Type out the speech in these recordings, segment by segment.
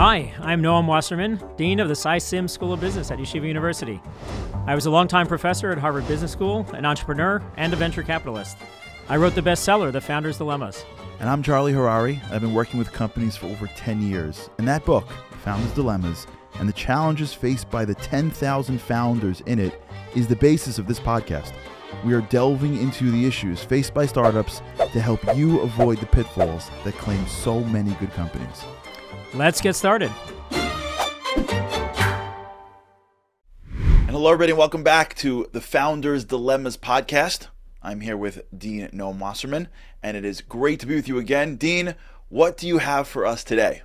Hi, I'm Noam Wasserman, Dean of the SciSim School of Business at Yeshiva University. I was a longtime professor at Harvard Business School, an entrepreneur, and a venture capitalist. I wrote the bestseller, The Founder's Dilemmas. And I'm Charlie Harary. I've been working with companies for over 10 years. And that book, The Founder's Dilemmas, and the challenges faced by the 10,000 founders in it is the basis of this podcast. We are delving into the issues faced by startups to help you avoid the pitfalls that claim so many good companies. Let's get started. And hello, everybody, and welcome back to the Founder's Dilemmas podcast. I'm here with Dean Noam Wasserman, and it is great to be with you again. Dean, what do you have for us today?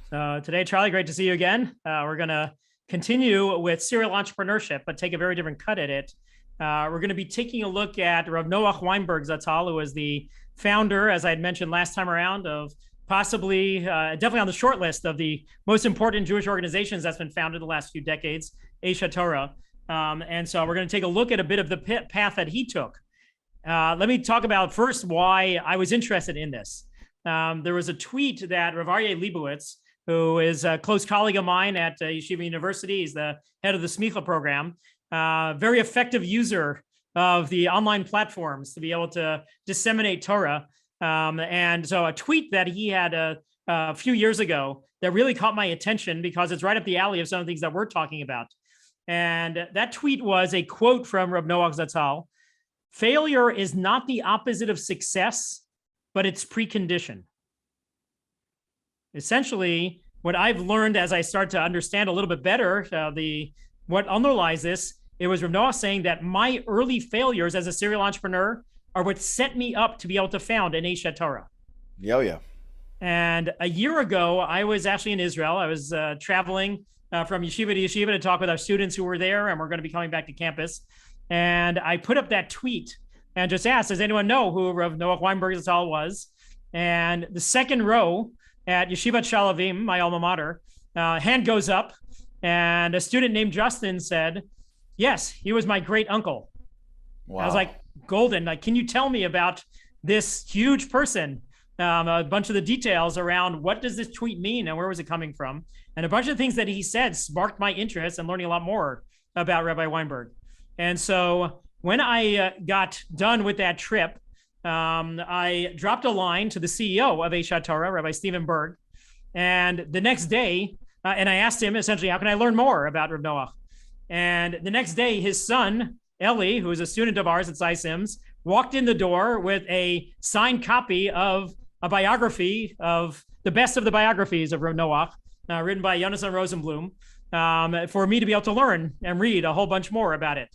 Today, Charlie, great to see you again. We're going to continue with serial entrepreneurship, but take a very different cut at it. We're going to be taking a look at Rav Noah Weinberg Zatzal, who was the founder, as I had mentioned last time around, of possibly, definitely on the short list of the most important Jewish organizations that's been founded the last few decades, Aish HaTorah. And so we're going to take a look at a bit of the path that he took. Let me talk about first why I was interested in this. There was a tweet that Rav Leibowitz, who is a close colleague of mine at Yeshiva University, he's the head of the Smicha program, very effective user of the online platforms to be able to disseminate Torah. And so a tweet that he had a few years ago that really caught my attention because it's right up the alley of some of the things that we're talking about. And that tweet was a quote from Rav Noah Zatzal: "Failure is not the opposite of success, but its precondition." Essentially, what I've learned as I start to understand a little bit better what underlies this, it was Rav Noah saying that my early failures as a serial entrepreneur are what set me up to be able to found an Aish HaTorah. Yeah. And a year ago, I was actually in Israel. I was traveling from yeshiva to yeshiva to talk with our students who were there, and we're going to be coming back to campus. And I put up that tweet and just asked, does anyone know who Rav Noah Weinberg Zatzal was? And the second row at Yeshivat Shalavim, my alma mater, hand goes up, and a student named Justin said, yes, he was my great uncle. Wow. I was like, golden. Like, can you tell me about this huge person? A bunch of the details around what does this tweet mean and where was it coming from? And a bunch of things that he said sparked my interest in learning a lot more about Rabbi Weinberg. And so when I got done with that trip, I dropped a line to the CEO of Aish HaTorah, Rabbi Stephen Berg. And the next day, and I asked him essentially, how can I learn more about Rav Noah? And the next day, his son, Ellie, who is a student of ours at SciSims, walked in the door with a signed copy of a biography of the best of the biographies of Rav Noah, written by Jonathan Rosenblum, for me to be able to learn and read a whole bunch more about it.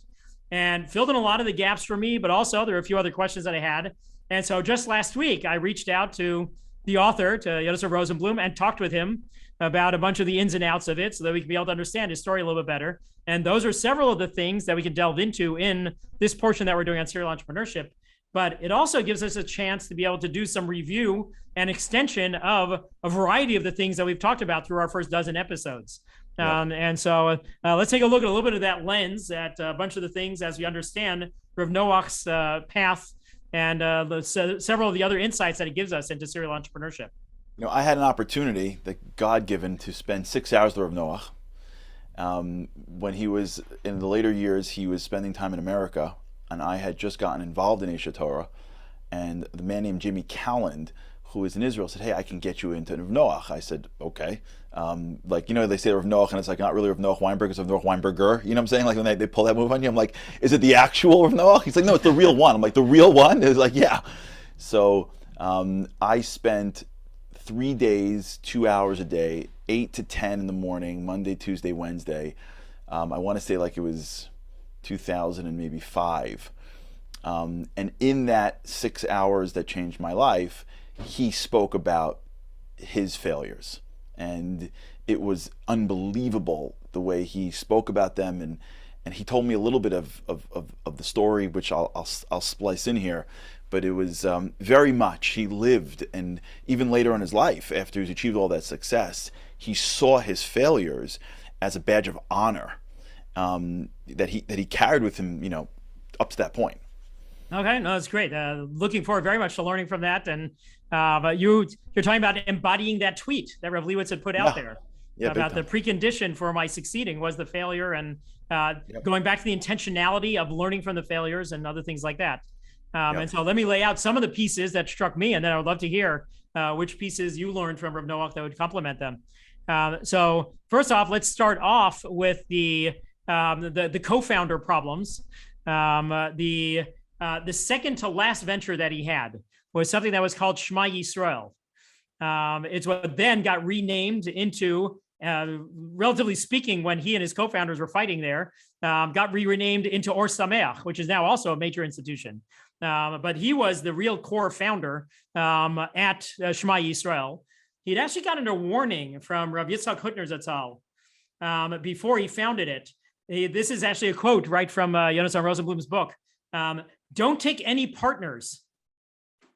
And filled in a lot of the gaps for me, but also there were a few other questions that I had. And so just last week, I reached out to the author, to Jonathan Rosenblum, and talked with him about a bunch of the ins and outs of it so that we can be able to understand his story a little bit better. And those are several of the things that we can delve into in this portion that we're doing on serial entrepreneurship. But it also gives us a chance to be able to do some review and extension of a variety of the things that we've talked about through our first dozen episodes. Yeah. And so let's take a look at a little bit of that lens at a bunch of the things as we understand Rav Noah's path and several of the other insights that it gives us into serial entrepreneurship. You know, I had an opportunity that God given to spend 6 hours with Rav Noah. When he was in the later years, he was spending time in America, and I had just gotten involved in Aish HaTorah, and the man named Jimmy Calland, who is in Israel, said, hey, I can get you into Rav Noah. I said, okay. They say Rav Noah, and it's like not really Rav Noah Weinberg, it's Rav Noah Weinberger. You know what I'm saying? Like when they pull that move on you, I'm like, is it the actual Rav Noah? He's like, no, it's the real one. I'm like, the real one? He's like, yeah. So I spent 3 days, 2 hours a day, 8 to 10 in the morning, Monday, Tuesday, Wednesday. I want to say like it was 2005. And in that 6 hours that changed my life, he spoke about his failures. And it was unbelievable the way he spoke about them. And he told me a little bit of the story, which I'll splice in here. But it was very much, he lived, and even later in his life, after he's achieved all that success, he saw his failures as a badge of honor that he carried with him, up to that point. Okay, no, that's great. Looking forward very much to learning from that. And but you're talking about embodying that tweet that Rav Lewitt had put out Yeah, there yeah, big about the time. precondition for my succeeding was the failure, and Yep, going back to the intentionality of learning from the failures and other things like that. And yep. so let me lay out some of the pieces that struck me, and then I would love to hear which pieces you learned from Rav Noach that would complement them. So first off, let's start off with the co-founder problems. The second to last venture that he had was something that was called Shema Yisrael. It's what then got renamed into, relatively speaking, when he and his co-founders were fighting there, got renamed into Or Sameach, which is now also a major institution. But he was the real core founder at Shema Yisrael. He'd actually gotten a warning from Rav Yitzchak Hutner Zatzal before he founded it. This is actually a quote right from Yonasan Rosenblum's book. Don't take any partners.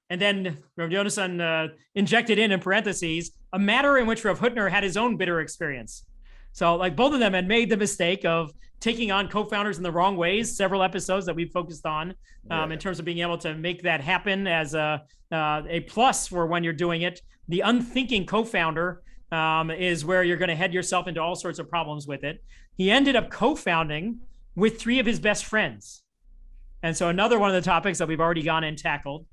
And then Rav Yonasan injected in parentheses, a matter in which Rav Hutner had his own bitter experience. So like both of them had made the mistake of taking on co-founders in the wrong ways, several episodes that we've focused on in terms of being able to make that happen as a plus for when you're doing it. The unthinking co-founder is where you're going to head yourself into all sorts of problems with it. He ended up co-founding with 3 of his best friends. And so another one of the topics that we've already gone and tackled.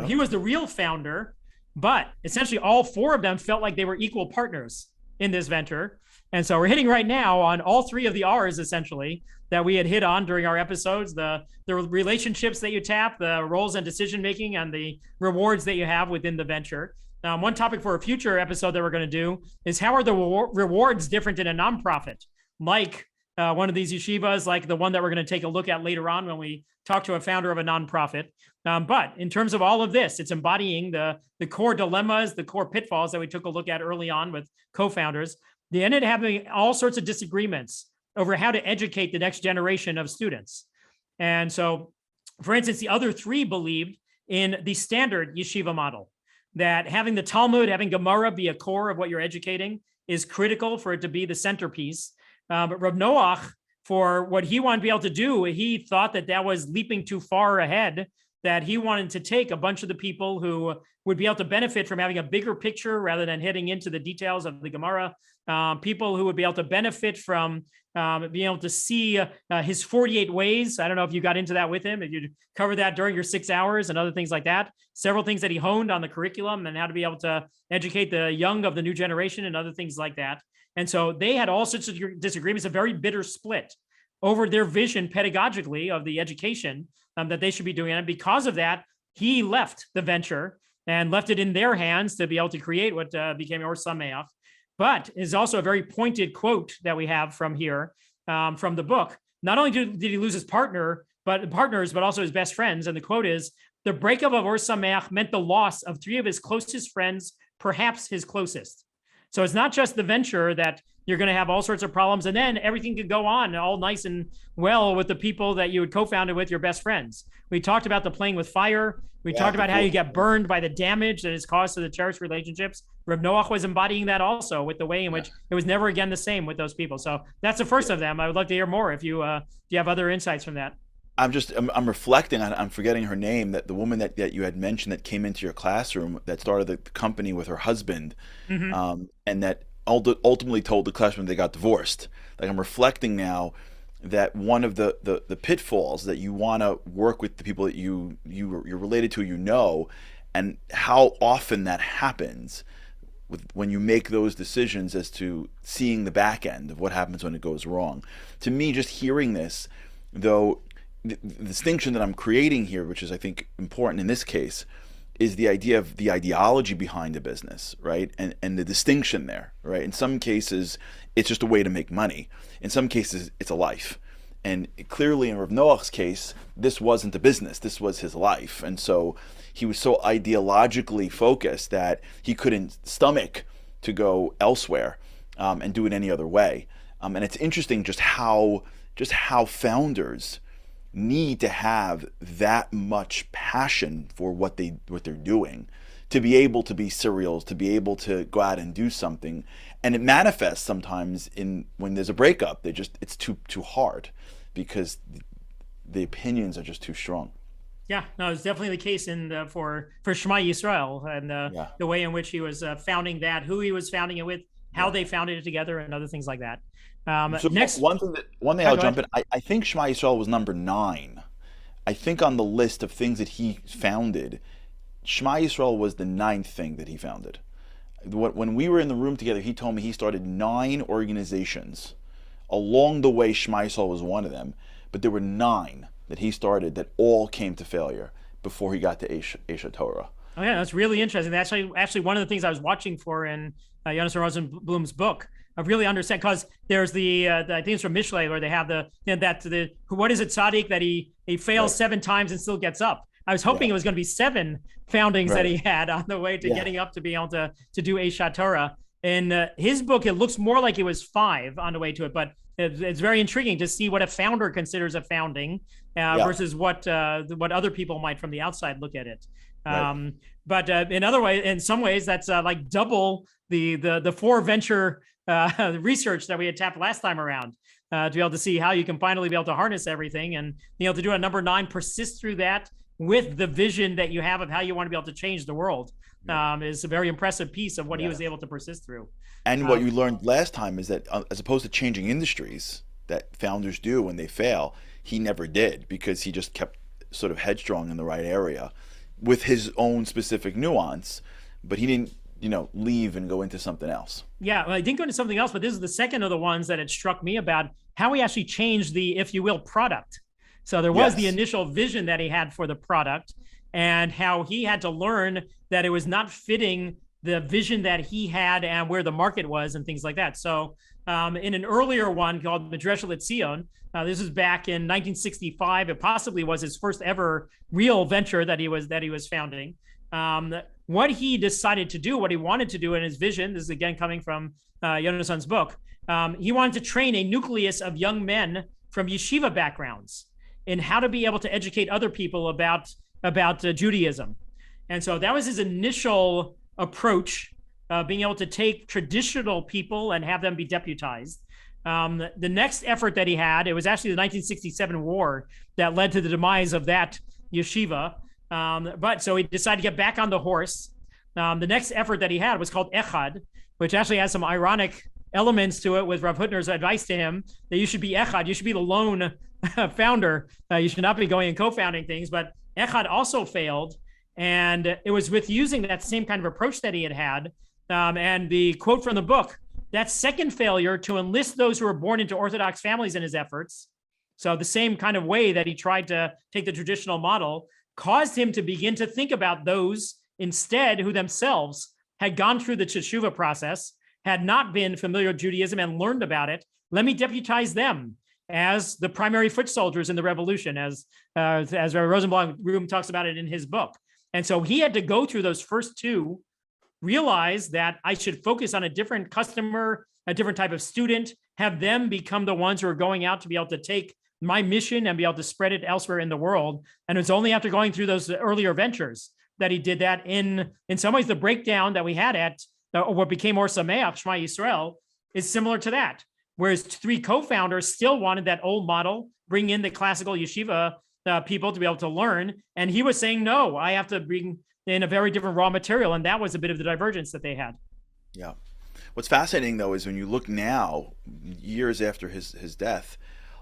He was the real founder, but essentially all 4 of them felt like they were equal partners in this venture. And so we're hitting right now on all 3 of the R's, essentially, that we had hit on during our episodes, the relationships that you tap, the roles and decision-making, and the rewards that you have within the venture. One topic for a future episode that we're going to do is how are the rewards different in a nonprofit, like one of these yeshivas, like the one that we're going to take a look at later on when we talk to a founder of a nonprofit. But in terms of all of this, it's embodying the core dilemmas, the core pitfalls that we took a look at early on with co-founders. They ended up having all sorts of disagreements over how to educate the next generation of students. And so, for instance, the other 3 believed in the standard yeshiva model, that having the Talmud, having Gemara be a core of what you're educating is critical for it to be the centerpiece. But Rav Noach, for what he wanted to be able to do, he thought that that was leaping too far ahead, that he wanted to take a bunch of the people who would be able to benefit from having a bigger picture rather than heading into the details of the Gemara, people who would be able to benefit from being able to see his 48 ways. I don't know if you got into that with him, if you covered that during your 6 hours and other things like that. Several things that he honed on the curriculum and how to be able to educate the young of the new generation and other things like that. And so they had all sorts of disagreements, a very bitter split over their vision pedagogically of the education that they should be doing. And because of that, he left the venture and left it in their hands to be able to create what became Or Sameach. But is also a very pointed quote that we have from here, from the book. Not only did he lose his partners, but also his best friends. And the quote is, the breakup of Or Sameach meant the loss of 3 of his closest friends, perhaps his closest. So it's not just the venture that you're going to have all sorts of problems, and then everything could go on all nice and well with the people that you had co-founded with, your best friends. We talked about the playing with fire. We talked about how you get burned by the damage that is caused to the cherished relationships. Rav Noach was embodying that also with the way in which it was never again the same with those people. So that's the first of them. I would love to hear more if you have other insights from that. I'm reflecting on, I'm forgetting her name, that the woman that you had mentioned that came into your classroom that started the company with her husband, and that ultimately told the classroom they got divorced. Like, I'm reflecting now that one of the pitfalls that you want to work with the people that you're related to, and how often that happens when you make those decisions as to seeing the back end of what happens when it goes wrong. To me, just hearing this, though, the distinction that I'm creating here, which is I think important in this case, is the idea of the ideology behind a business, right? And the distinction there, right? In some cases, it's just a way to make money. In some cases, it's a life. And clearly in Rav Noach's case, this wasn't a business, this was his life. And so he was so ideologically focused that he couldn't stomach to go elsewhere and do it any other way. And it's interesting just how founders need to have that much passion for what they're doing to be able to be serials, to be able to go out and do something. And it manifests sometimes when there's a breakup. It's too hard because the opinions are just too strong. Yeah, no, it's definitely the case for Shema Yisrael and Yeah. the way in which he was founding that, who he was founding it with, how Yeah. they founded it together, and other things like that. So Next, one thing yeah, I'll go jump ahead. in. I think Shema Yisrael was number 9. I think on the list of things that he founded, Shema Yisrael was the 9th thing that he founded. When we were in the room together, he told me he started 9 organizations. Along the way, Shema Yisrael was one of them, but there were 9 that he started that all came to failure before he got to Aish HaTorah. Oh yeah, that's really interesting. That's actually one of the things I was watching for in Jonathan Rosenblum's book. I really understand because there's I think it's from Mishlei where they have the what is it tzaddik that he fails Right. 7 times and still gets up. I was Yeah. hoping it was going to be 7 foundings that Right. he had on the way to Yeah. getting up to be able to do Aish HaTorah. In his book, it looks more like it was 5 on the way to it, but it's very intriguing to see what a founder considers a founding Yeah. versus what other people might from the outside look at it. Right. But in some ways, that's like double the 4 venture research that we had tapped last time around to be able to see how you can finally be able to harness everything and be able to do a number 9, persist through that with the vision that you have of how you want to be able to change the world. Is a very impressive piece of what he was able to persist through. And what you learned last time is that as opposed to changing industries that founders do when they fail, he never did because he just kept sort of headstrong in the right area with his own specific nuance, but he didn't, leave and go into something else. Yeah, well, I didn't go into something else, but this is the second of the ones that it struck me about how he actually changed the, if you will, product. So there was the Yes. initial vision that he had for the product and how he had to learn that it was not fitting the vision that he had and where the market was and things like that. So in an earlier one called Dreshlitzeon, this is back in 1965. It possibly was his first ever real venture that he was founding. What he decided to do, what he wanted to do in his vision, this is again coming from Jonathan's book, he wanted to train a nucleus of young men from yeshiva backgrounds in how to be able to educate other people about Judaism. And so that was his initial approach, being able to take traditional people and have them be deputized. The next effort that he had, it was actually the 1967 war that led to the demise of that yeshiva. But so he decided to get back on the horse. The next effort that he had was called Echad, which actually has some ironic elements to it with Rav Hutner's advice to him that you should be Echad, you should be the lone founder. You should not be going and co-founding things. But Echad also failed. And it was with using that same kind of approach that he had. And the quote from the book, that second failure to enlist those who were born into Orthodox families in his efforts, so the same kind of way that he tried to take the traditional model, caused him to begin to think about those instead who themselves had gone through the teshuva process, had not been familiar with Judaism and learned about it. Let me deputize them as the primary foot soldiers in the revolution, as Rosenblum talks about it in his book. And so he had to go through those first 2, realize that I should focus on a different customer, a different type of student, have them become the ones who are going out to be able to take my mission and be able to spread it elsewhere in the world. And it's only after going through those earlier ventures that he did that. In some ways, the breakdown that we had at what became Or Sameach, Shema Yisrael, is similar to that. Whereas 3 co-founders still wanted that old model, bring in the classical yeshiva people to be able to learn. And he was saying, no, I have to bring in a very different raw material. And that was a bit of the divergence that they had. Yeah. What's fascinating, though, is when you look now, years after his death,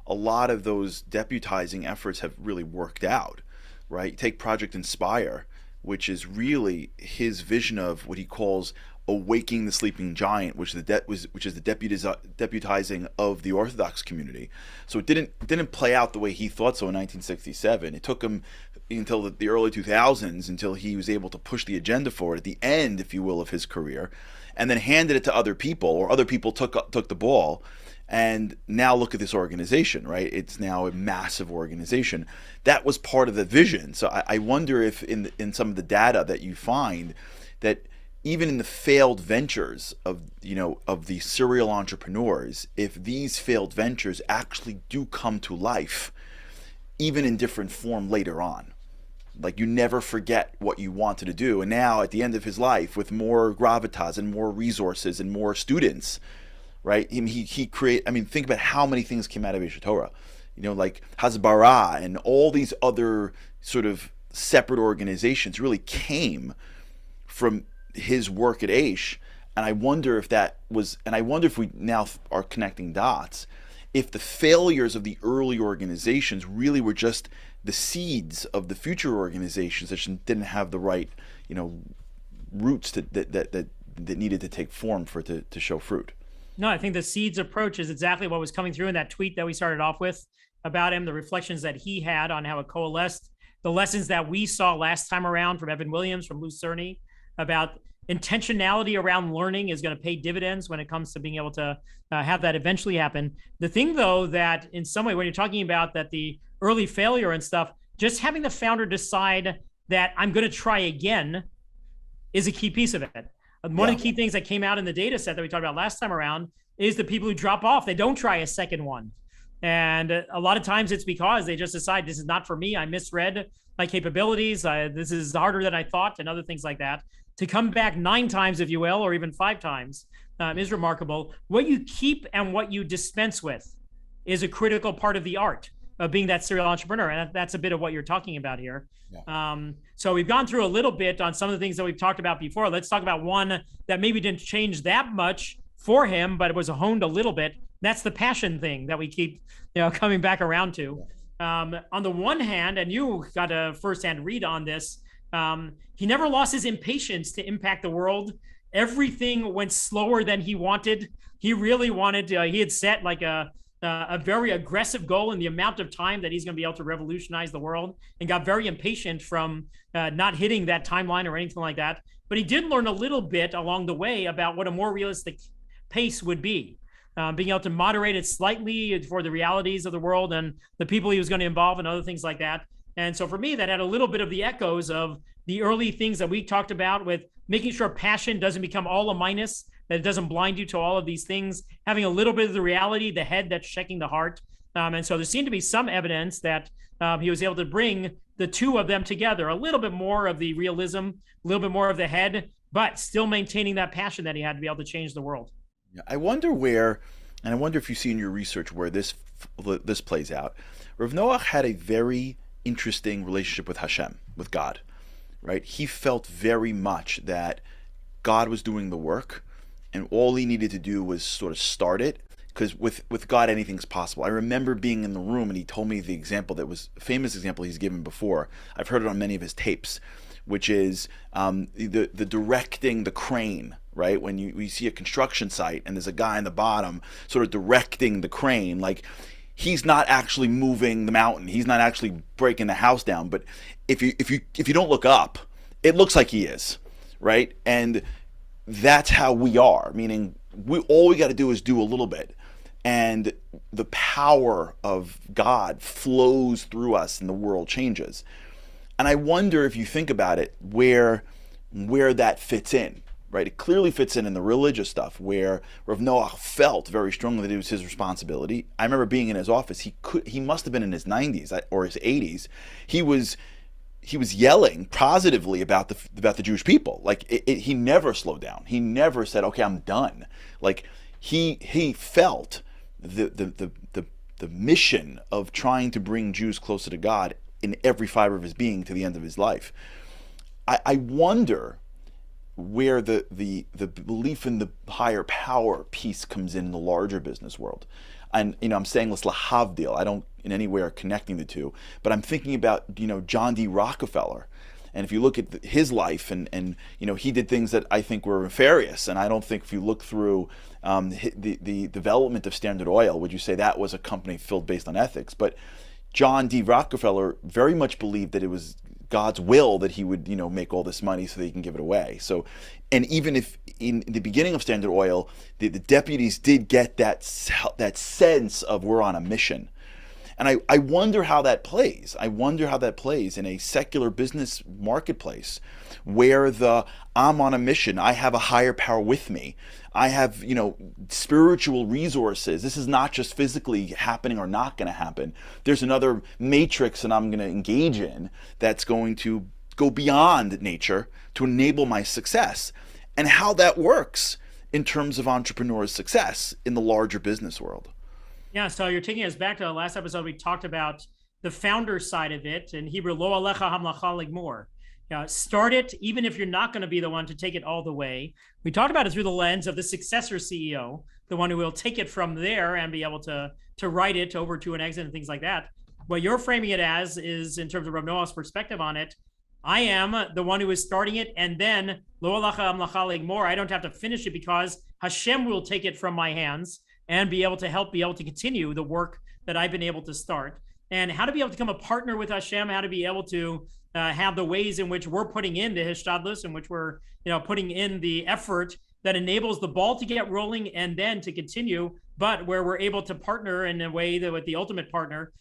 a lot of those deputizing efforts have really worked out, right? Take Project Inspire, which is really his vision of what he calls awaking the sleeping giant, which is the deputizing of the Orthodox community. So it didn't play out the way he thought so in 1967. It took him until the early 2000s until he was able to push the agenda forward at the end, if you will, of his career, and then handed it to other people, or other people took the ball. And now look at this organization, right? It's now a massive organization. That was part of the vision. So I wonder if in some of the data that you find that even in the failed ventures of the serial entrepreneurs, if these failed ventures actually do come to life, even in different form later on, like you never forget what you wanted to do. And now at the end of his life, with more gravitas and more resources and more students, right? He think about how many things came out of Aish HaTorah, like Hasbara and all these other sort of separate organizations really came from his work at Aish. And I wonder if that was, and I wonder if we now are connecting dots, if the failures of the early organizations really were just the seeds of the future organizations that didn't have the right, roots that needed to take form for it to show fruit. No, I think the seeds approach is exactly what was coming through in that tweet that we started off with about him, the reflections that he had on how it coalesced, the lessons that we saw last time around from Evan Williams, from Lou Cerny, about intentionality around learning is going to pay dividends when it comes to being able to have that eventually happen. The thing, though, that in some way, when you're talking about that the early failure and stuff, just having the founder decide that I'm going to try again is a key piece of it. One of the key things that came out in the data set that we talked about last time around is the people who drop off. They don't try a second one. And a lot of times it's because they just decide this is not for me. I misread my capabilities. This is harder than I thought, and other things like that. To come back 9 times, if you will, or even 5 times is remarkable. What you keep and what you dispense with is a critical part of the art of being that serial entrepreneur. And that's a bit of what you're talking about here. Yeah. So we've gone through a little bit on some of the things that we've talked about before. Let's talk about one that maybe didn't change that much for him, but it was honed a little bit. That's the passion thing that we keep, coming back around to. On the one hand, and you got a firsthand read on this, he never lost his impatience to impact the world. Everything went slower than he wanted. He really wanted to, he had set like a very aggressive goal in the amount of time that he's going to be able to revolutionize the world, and got very impatient from not hitting that timeline or anything like that. But he did learn a little bit along the way about what a more realistic pace would be. Being able to moderate it slightly for the realities of the world and the people he was going to involve and other things like that. And so for me, that had a little bit of the echoes of the early things that we talked about, with making sure passion doesn't become all a minus, that it doesn't blind you to all of these things, having a little bit of the reality, the head that's checking the heart. And so there seemed to be some evidence that he was able to bring the two of them together, a little bit more of the realism, a little bit more of the head, but still maintaining that passion that he had to be able to change the world. I wonder where, and I wonder if you see in your research where this plays out. Rav Noah had a very interesting relationship with Hashem, with God, right? He felt very much that God was doing the work, and all he needed to do was sort of start it, because with God, anything's possible. I remember being in the room, and he told me the example that was a famous example he's given before. I've heard it on many of his tapes, which is the directing the crane, right? When you see a construction site and there's a guy in the bottom sort of directing the crane, like he's not actually moving the mountain, he's not actually breaking the house down, but if you don't look up, it looks like he is, right? And that's how we are, meaning all we got to do is do a little bit, and the power of God flows through us and the world changes. And I wonder, if you think about it, where that fits in, right? It clearly fits in the religious stuff, where Rav Noah felt very strongly that it was his responsibility. I remember being in his office. He must have been in his 90s or his 80s. He was yelling positively about the Jewish people. Like he never slowed down. He never said, "Okay, I'm done." Like he felt the mission of trying to bring Jews closer to God in every fiber of his being to the end of his life. I wonder where the belief in the higher power piece comes in the larger business world. And I'm saying this lahavdil. I don't in any way are connecting the two, but I'm thinking about John D. Rockefeller. And if you look at his life, and he did things that I think were nefarious, and I don't think, if you look through the development of Standard Oil, would you say that was a company filled based on ethics? But John D. Rockefeller very much believed that it was God's will that he would, make all this money so that he can give it away. So, and even if in the beginning of Standard Oil, the deputies did get that sense of we're on a mission. And I wonder how that plays. I wonder how that plays in a secular business marketplace, where I'm on a mission, I have a higher power with me, I have spiritual resources. This is not just physically happening or not going to happen. There's another matrix that I'm going to engage in that's going to go beyond nature to enable my success, and how that works in terms of entrepreneurs' success in the larger business world. Yeah, so you're taking us back to the last episode. We talked about the founder side of it. In Hebrew, lo alecha hamlacha ligmor. Start it, even if you're not going to be the one to take it all the way. We talked about it through the lens of the successor CEO, the one who will take it from there and be able to write it over to an exit and things like that. What you're framing it as is, in terms of Rav Noah's perspective on it, I am the one who is starting it, and then lo alacha amlacha ligmor, I don't have to finish it because Hashem will take it from my hands and be able to continue the work that I've been able to start. And how to be able to become a partner with Hashem, how to be able to have the ways in which we're putting in the hishtadlus, in which we're putting in the effort that enables the ball to get rolling and then to continue, but where we're able to partner in a way that with the ultimate partner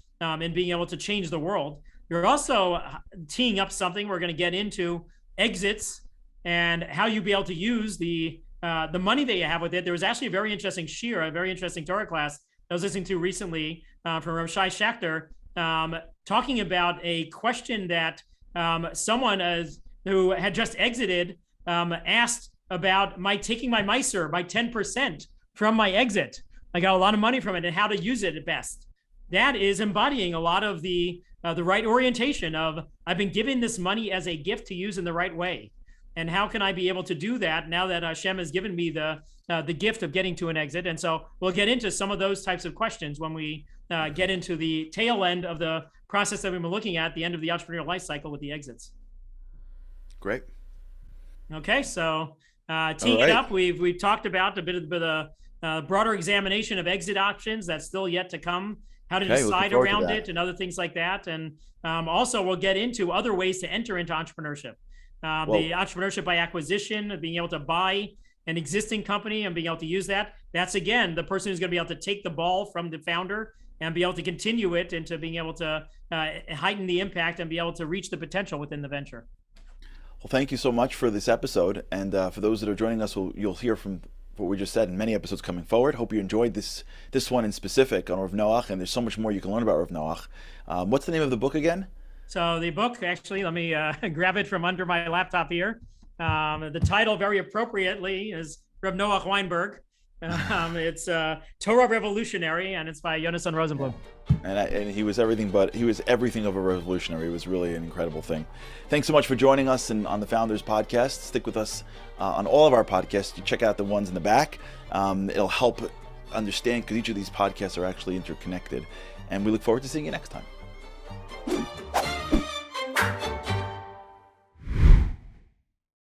in being able to change the world. You're also teeing up something we're going to get into, exits, and how you be able to use the money that you have with it. There was actually a very interesting shiur, a very interesting Torah class I was listening to recently from Rav Shai Shachter, talking about a question that someone who had just exited asked about taking my Meiser, my 10% from my exit. I got a lot of money from it and how to use it at best. That is embodying a lot of the right orientation of, I've been given this money as a gift to use in the right way. And how can I be able to do that now that Hashem has given me the gift of getting to an exit? And so we'll get into some of those types of questions when we get into the tail end of the process that we've been looking at the end of the entrepreneurial life cycle with the exits. Great. Okay, so teeing it up, we've talked about a bit of the broader examination of exit options that's still yet to come, how to decide around it and other things like that. And also we'll get into other ways to enter into entrepreneurship. The entrepreneurship by acquisition, being able to buy an existing company and being able to use that. That's, again, the person who's going to be able to take the ball from the founder and be able to continue it into being able to heighten the impact and be able to reach the potential within the venture. Well, thank you so much for this episode. And for those that are joining us, you'll hear from what we just said in many episodes coming forward. Hope you enjoyed this one in specific on Rav Noach, and there's so much more you can learn about Rav Noach. What's the name of the book again? So the book, actually, let me grab it from under my laptop here. The title, very appropriately, is Rav Noah Weinberg. It's Torah Revolutionary, and it's by Yonason Rosenblum. And he was everything of a revolutionary. It was really an incredible thing. Thanks so much for joining us on the Founders Podcast. Stick with us on all of our podcasts. You check out the ones in the back. It'll help understand, because each of these podcasts are actually interconnected. And we look forward to seeing you next time.